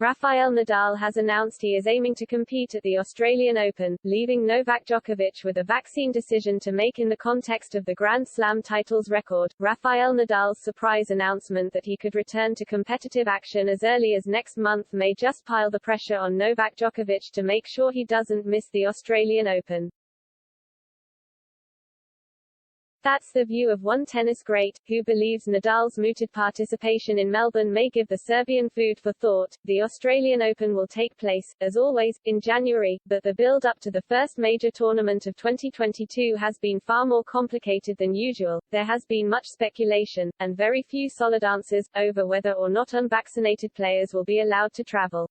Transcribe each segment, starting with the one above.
Rafael Nadal has announced he is aiming to compete at the Australian Open, leaving Novak Djokovic with a vaccine decision to make in the context of the Grand Slam titles record. Rafael Nadal's surprise announcement that he could return to competitive action as early as next month may just pile the pressure on Novak Djokovic to make sure he doesn't miss the Australian Open. That's the view of one tennis great, who believes Nadal's mooted participation in Melbourne may give the Serbian food for thought. The Australian Open will take place, as always, in January, but the build-up to the first major tournament of 2022 has been far more complicated than usual. There has been much speculation, and very few solid answers, over whether or not unvaccinated players will be allowed to travel.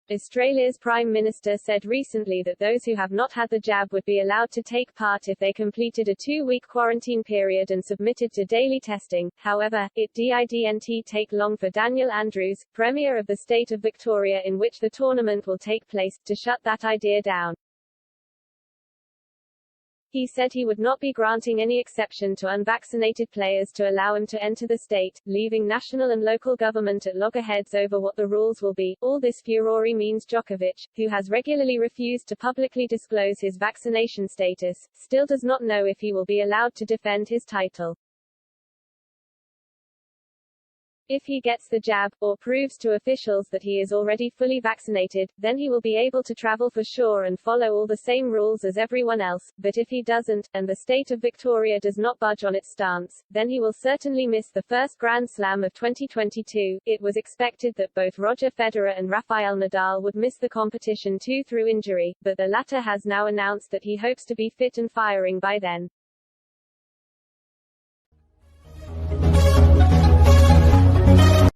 Australia's Prime Minister said recently that those who have not had the jab would be allowed to take part if they completed a 2-week quarantine period and submitted to daily testing. However, it didn't take long for Daniel Andrews, Premier of the state of Victoria in which the tournament will take place, to shut that idea down. He said he would not be granting any exception to unvaccinated players to allow them to enter the state, leaving national and local government at loggerheads over what the rules will be. All this furore means Djokovic, who has regularly refused to publicly disclose his vaccination status, still does not know if he will be allowed to defend his title. If he gets the jab, or proves to officials that he is already fully vaccinated, then he will be able to travel for sure and follow all the same rules as everyone else, but if he doesn't, and the state of Victoria does not budge on its stance, then he will certainly miss the first Grand Slam of 2022. It was expected that both Roger Federer and Rafael Nadal would miss the competition too through injury, but the latter has now announced that he hopes to be fit and firing by then.